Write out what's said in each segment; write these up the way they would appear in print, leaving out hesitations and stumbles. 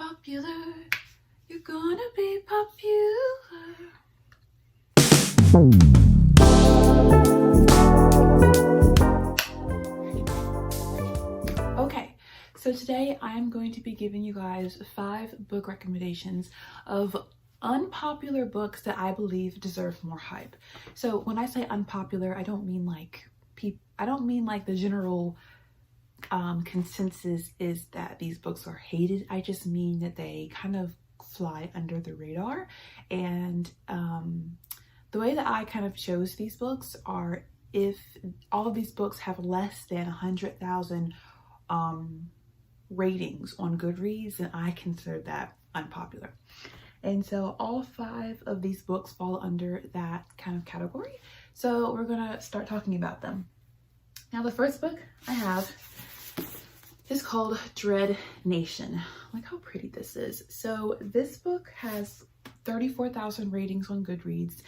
popular. You're gonna be popular. Okay, so today I'm going to be giving you guys 5 book recommendations of unpopular books that I believe deserve more hype. So when I say unpopular, I don't mean like the general consensus is that these books are hated. I just mean that they kind of fly under the radar. And the way that I kind of chose these books are if all of these books have less than 100,000 ratings on Goodreads, then I consider that unpopular. And so all 5 of these books fall under that kind of category. So we're gonna start talking about them. Now the first book I have is called Dread Nation. Look how pretty this is. So this book has 34,000 ratings on Goodreads.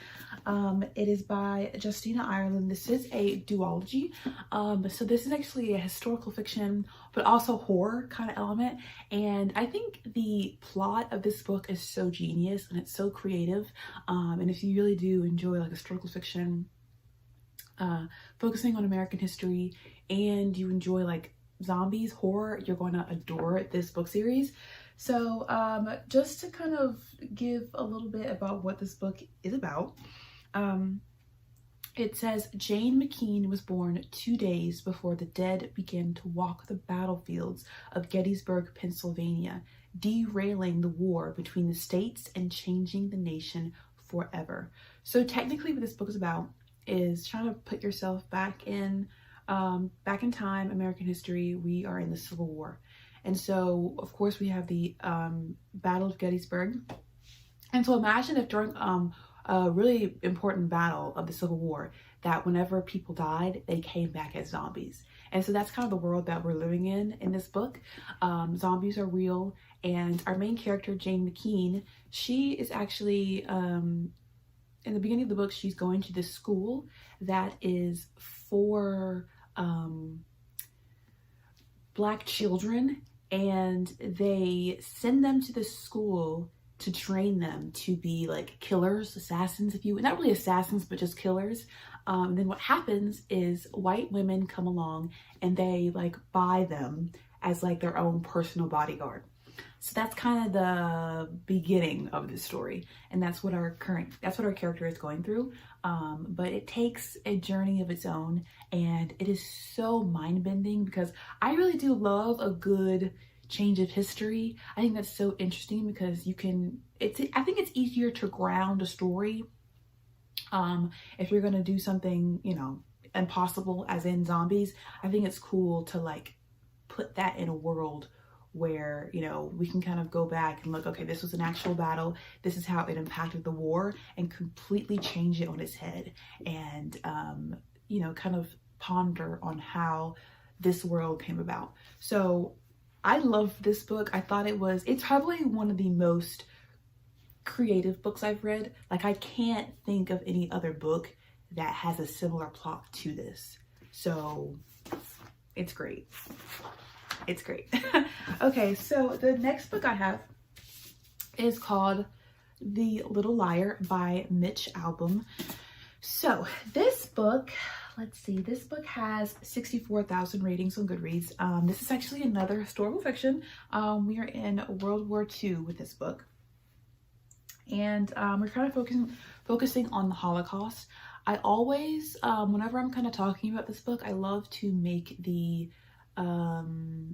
It is by Justina Ireland. This is a duology. So this is actually a historical fiction, but also horror kind of element. And I think the plot of this book is so genius and it's so creative. And if you really do enjoy like historical fiction, focusing on American history, and you enjoy like zombies, horror, you're going to adore this book series. So just to kind of give a little bit about what this book is about, it says Jane McKean was born 2 days before the dead began to walk the battlefields of Gettysburg, Pennsylvania, derailing the war between the states and changing the nation forever. So technically what this book is about is trying to put yourself back in time, American history. We are in the Civil War. And so, of course, we have the Battle of Gettysburg. And so imagine if during a really important battle of the Civil War, that whenever people died, they came back as zombies. And so that's kind of the world that we're living in this book. Zombies are real. And our main character, Jane McKean, she is actually, in the beginning of the book, she's going to this school that is for Black children, and they send them to this school to train them to be like killers, assassins, if you would. Not really assassins, but just killers. Then what happens is white women come along and they like buy them as like their own personal bodyguard. So that's kind of the beginning of the story, and that's what our character is going through. But it takes a journey of its own, and it is so mind-bending because I really do love a good change of history. I think that's so interesting because I think it's easier to ground a story if you're gonna do something, impossible, as in zombies. I think it's cool to like put that in a world where, we can kind of go back and look, okay, this was an actual battle. This is how it impacted the war, and completely change it on its head. And, kind of ponder on how this world came about. So I love this book. I thought it's probably one of the most creative books I've read. Like I can't think of any other book that has a similar plot to this. So it's great. It's great. Okay, so the next book I have is called The Little Liar by Mitch Albom. So this book, let's see, this book has 64,000 ratings on Goodreads. This is actually another historical fiction. We are in World War II with this book. And we're kind of focusing on the Holocaust. I always, whenever I'm kind of talking about this book, I love to make the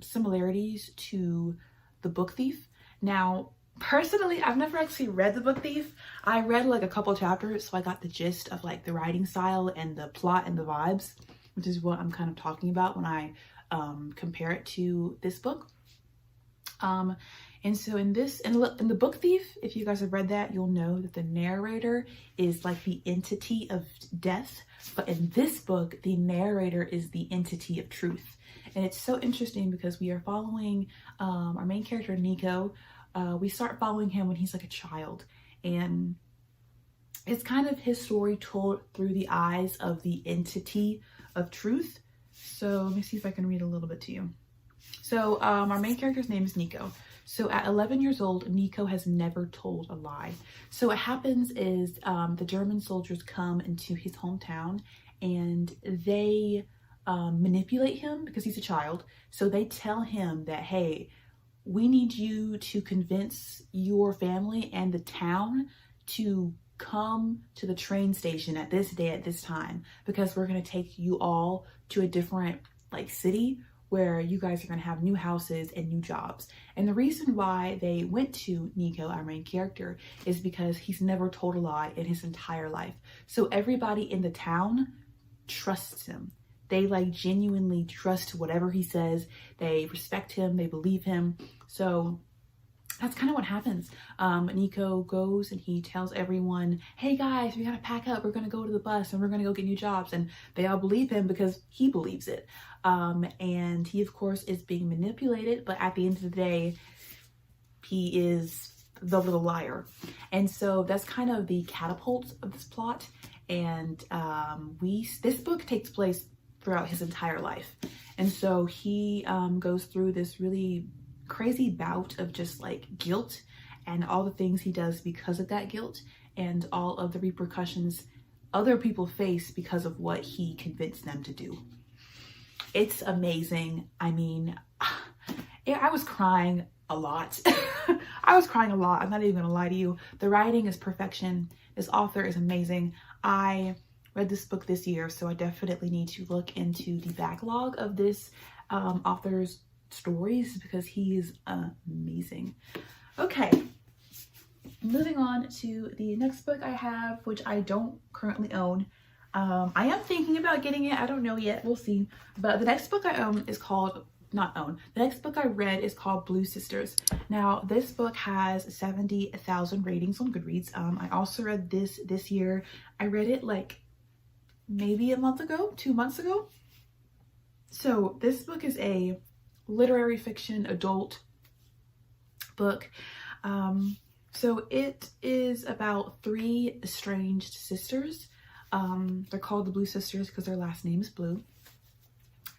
similarities to The Book Thief. Now, personally, I've never actually read The Book Thief. I read like a couple chapters, so I got the gist of like the writing style and the plot and the vibes, which is what I'm kind of talking about when I compare it to this book. And so in The Book Thief, if you guys have read that, you'll know that the narrator is like the entity of death. But in this book, the narrator is the entity of truth. And it's so interesting because we are following our main character, Nico. We start following him when he's like a child. And it's kind of his story told through the eyes of the entity of truth. So let me see if I can read a little bit to you. So our main character's name is Nico. So at 11 years old, Nico has never told a lie. So what happens is the German soldiers come into his hometown and they manipulate him because he's a child. So they tell him that, hey, we need you to convince your family and the town to come to the train station at this day at this time, because we're going to take you all to a different like city where you guys are going to have new houses and new jobs. And the reason why they went to Nico, our main character, is because he's never told a lie in his entire life. So everybody in the town trusts him. They like genuinely trust whatever he says. They respect him. They believe him. So that's kind of what happens. Nico goes and he tells everyone, hey guys, we gotta pack up. We're gonna go to the bus and we're gonna go get new jobs. And they all believe him because he believes it. And he, of course, is being manipulated. But at the end of the day, he is the little liar. And so that's kind of the catapult of this plot. And this book takes place throughout his entire life. And so he goes through this really crazy bout of just like guilt and all the things he does because of that guilt and all of the repercussions other people face because of what he convinced them to do. It's amazing. I mean, I was crying a lot. I was crying a lot. I'm not even gonna lie to you. The writing is perfection. This author is amazing. I read this book this year, so I definitely need to look into the backlog of this author's stories because he is amazing. Okay, moving on to the next book I have, which I don't currently own. I am thinking about getting it. I don't know yet. We'll see. But the next book I own is called, the next book I read is called Blue Sisters. Now, this book has 70,000 ratings on Goodreads. I also read this year. I read it like maybe a month ago, 2 months ago. So this book is a literary fiction adult book. So it is about 3 estranged sisters. They're called the Blue Sisters because their last name is Blue.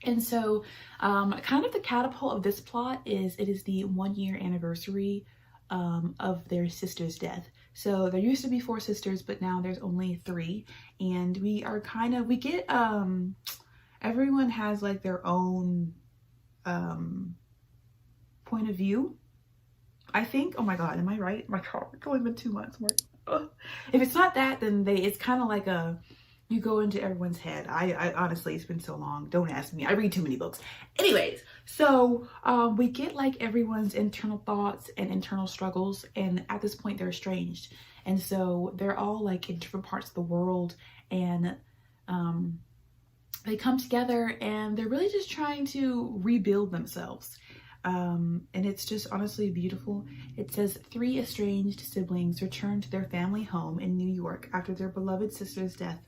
And so kind of the catapult of this plot is it is the 1-year anniversary of their sister's death. So there used to be 4 sisters, but now there's only 3. And we get everyone has like their own point of view, I think. Oh my god, am I right? My god, it's only been 2 months. If it's not that, then it's kind of like you go into everyone's head. I honestly, it's been so long. Don't ask me. I read too many books. Anyways, so we get like everyone's internal thoughts and internal struggles, and at this point they're estranged, and so they're all like in different parts of the world, and they come together and they're really just trying to rebuild themselves. And it's just honestly beautiful. It says 3 estranged siblings return to their family home in New York after their beloved sister's death,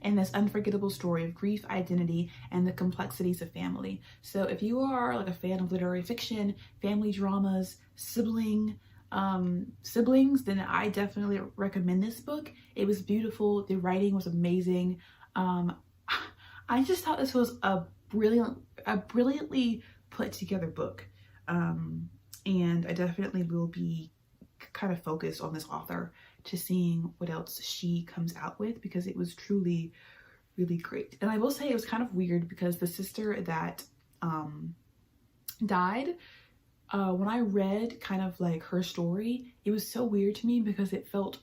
and this unforgettable story of grief, identity, and the complexities of family. So if you are like a fan of literary fiction, family dramas, siblings, then I definitely recommend this book. It was beautiful. The writing was amazing. I just thought this was a brilliantly put together book. And I definitely will be kind of focused on this author to seeing what else she comes out with, because it was truly really great. And I will say it was kind of weird because the sister that died, when I read kind of like her story, it was so weird to me because it felt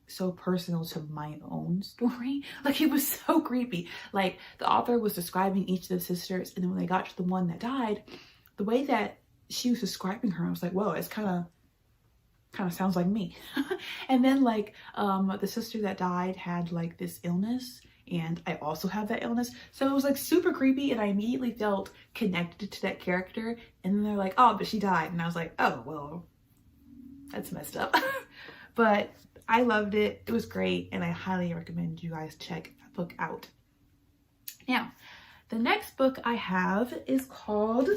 so personal to my own story. Like, it was so creepy. Like, the author was describing each of the sisters, and then when they got to the one that died, the way that she was describing her, I was like, whoa, it's kind of sounds like me. And then like the sister that died had like this illness, and I also have that illness, so it was like super creepy, and I immediately felt connected to that character. And then they're like, oh, but she died, and I was like, oh well, that's messed up. But I loved it. It was great, and I highly recommend you guys check that book out. Now, the next book I have is called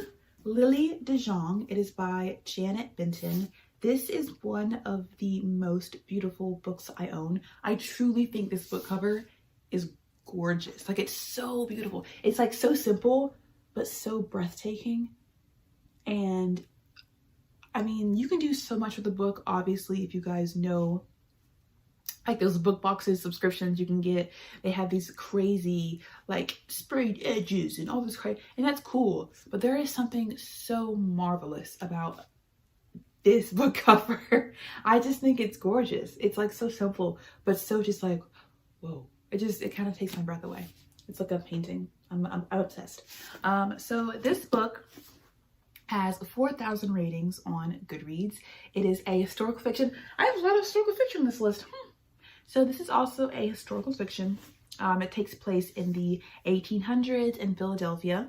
Lily de Jong. It is by Janet Benton. This is one of the most beautiful books I own. I truly think this book cover is gorgeous. Like, it's so beautiful. It's like so simple, but so breathtaking. And I mean, you can do so much with the book, obviously, if you guys know, like those book boxes subscriptions you can get. They have these crazy like sprayed edges and all this crazy, and that's cool. But there is something so marvelous about this book cover. I just think it's gorgeous. It's like so simple, but so just like, whoa. It kind of takes my breath away. It's like a painting. I'm obsessed. So this book has 4,000 ratings on Goodreads. It is a historical fiction. I have a lot of historical fiction on this list. So this is also a historical fiction. It takes place in the 1800s in Philadelphia.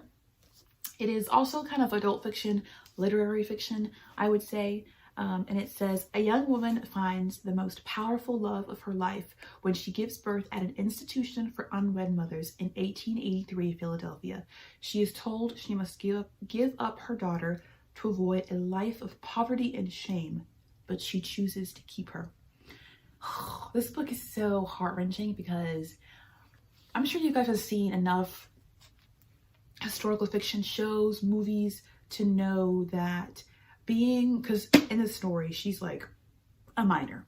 It is also kind of adult fiction, literary fiction, I would say. And it says, a young woman finds the most powerful love of her life when she gives birth at an institution for unwed mothers in 1883 Philadelphia. She is told she must give up her daughter to avoid a life of poverty and shame, but she chooses to keep her. This book is so heart-wrenching because I'm sure you guys have seen enough historical fiction shows, movies to know that because in the story, she's like a minor.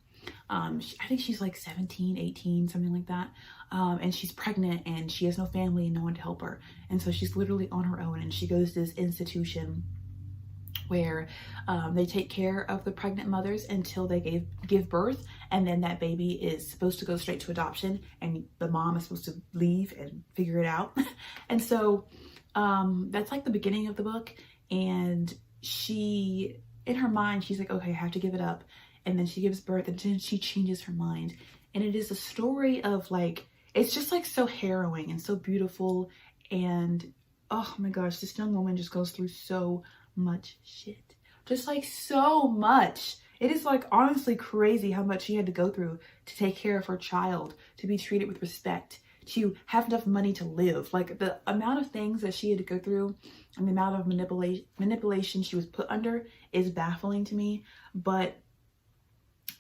I think she's like 17, 18, something like that. And she's pregnant and she has no family and no one to help her. And so she's literally on her own, and she goes to this institution where they take care of the pregnant mothers until they give birth, and then that baby is supposed to go straight to adoption, and the mom is supposed to leave and figure it out. And so that's like the beginning of the book, and she, in her mind, she's like, okay, I have to give it up. And then she gives birth, and then she changes her mind. And it is a story of like, it's just like so harrowing and so beautiful. And oh my gosh, this young woman just goes through so much shit. Just like so much. It is like honestly crazy how much she had to go through to take care of her child, to be treated with respect, to have enough money to live. Like the amount of things that she had to go through and the amount of manipulation she was put under is baffling to me. But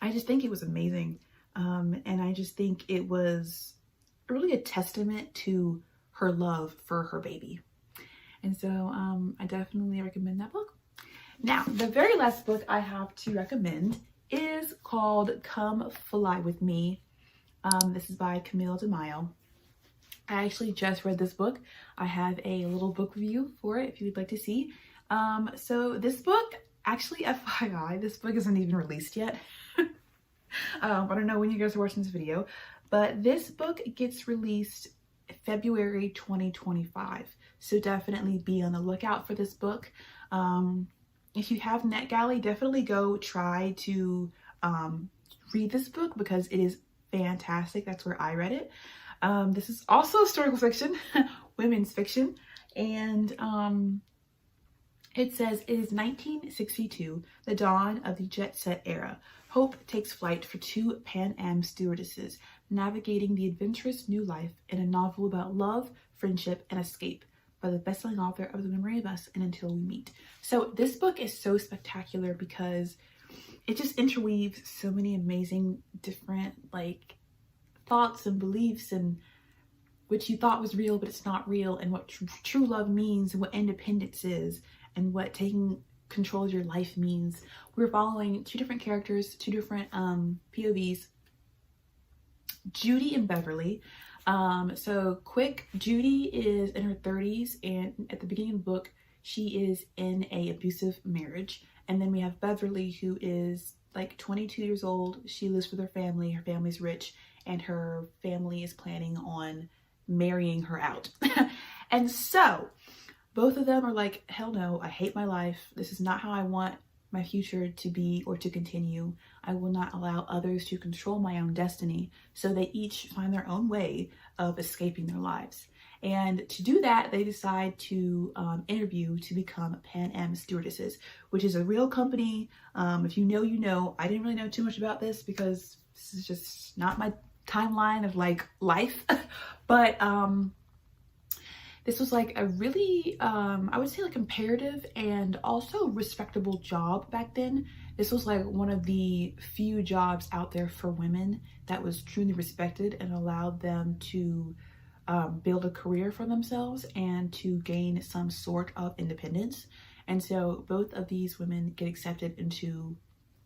I just think it was amazing. And I just think it was really a testament to her love for her baby. And so I definitely recommend that book. Now, the very last book I have to recommend is called Come Fly With Me. This is by Camille DeMaio. I actually just read this book. I have a little book review for it if you would like to see. So this book, actually FYI, this book isn't even released yet. I don't know when you guys are watching this video, but this book gets released February 2025. So definitely be on the lookout for this book. If you have NetGalley, definitely go try to read this book because it is fantastic. That's where I read it. This is also historical fiction, women's fiction, and it says, it is 1962, the dawn of the jet set era. Hope takes flight for two Pan Am stewardesses, navigating the adventurous new life in a novel about love, friendship, and escape by the best-selling author of The Memory of Us and Until We Meet. So this book is so spectacular because it just interweaves so many amazing different like thoughts and beliefs, and which you thought was real but it's not real, and what true love means, and what independence is, and what taking control of your life means. We're following two different characters, two different POVs, Judy and Beverly. So quick, Judy is in her 30s, and at the beginning of the book she is in a abusive marriage. And then we have Beverly, who is like 22 years old. She lives with her family. Her family's rich, and her family is planning on marrying her out. And so both of them are like, hell no, I hate my life. This is not how I want my future to be or to continue. I will not allow others to control my own destiny. So they each find their own way of escaping their lives. And to do that, they decide to interview to become Pan Am stewardesses, which is a real company. If you know, you know. I didn't really know too much about this because this is just not my timeline of like life. But this was like a really, I would say like comparative and also respectable job back then. This was like one of the few jobs out there for women that was truly respected and allowed them to build a career for themselves and to gain some sort of independence. And so both of these women get accepted into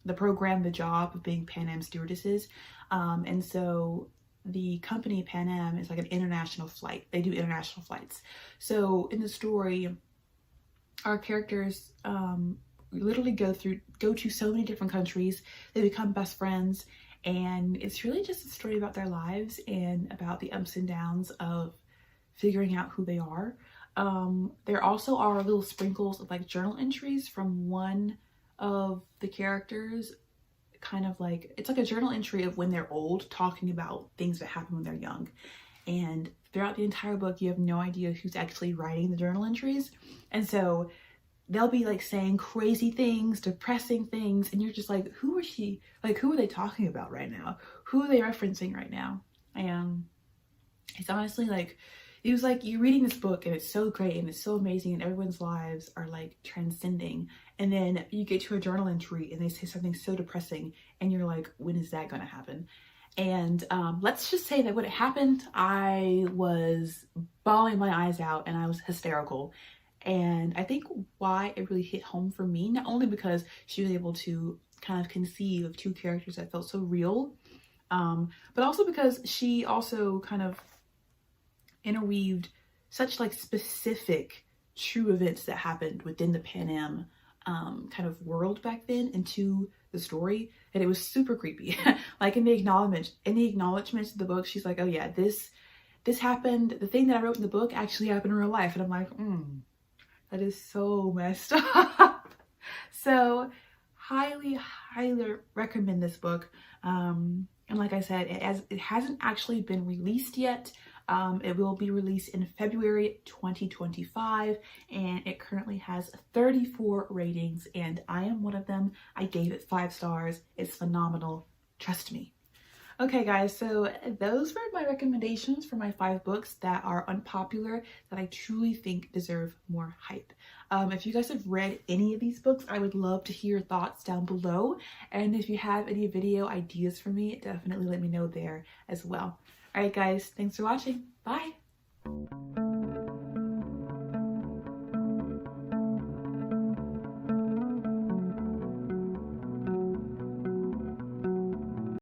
the program, the job of being Pan Am stewardesses. And so the company Pan Am is like an international flight. They do international flights. So in the story, our characters literally go to so many different countries. They become best friends, and it's really just a story about their lives and about the ups and downs of figuring out who they are. There also are little sprinkles of like journal entries from one of the characters, kind of like, it's like a journal entry of when they're old, talking about things that happen when they're young. And throughout the entire book, you have no idea who's actually writing the journal entries. And so they'll be like saying crazy things, depressing things, and you're just like, who is she? Like, who are they talking about right now? Who are they referencing right now? And it's honestly like, it was like you're reading this book and it's so great and it's so amazing and everyone's lives are like transcending. And then you get to a journal entry and they say something so depressing and you're like, when is that going to happen? And let's just say that when it happened, I was bawling my eyes out and I was hysterical. And I think why it really hit home for me, not only because she was able to kind of conceive of two characters that felt so real, but also because she also kind of interweaved such like specific true events that happened within the Pan Am kind of world back then into the story, and it was super creepy. Like in the acknowledgements of the book, she's like, oh yeah, this happened, the thing that I wrote in the book actually happened in real life. And I'm like, that is so messed up. So highly recommend this book. And like I said, it hasn't actually been released yet. It will be released in February 2025, and it currently has 34 ratings, and I am one of them. I gave it 5 stars. It's phenomenal. Trust me. Okay guys, so those were my recommendations for my 5 books that are unpopular that I truly think deserve more hype. If you guys have read any of these books, I would love to hear your thoughts down below. And if you have any video ideas for me, definitely let me know there as well. Alright guys, thanks for watching. Bye!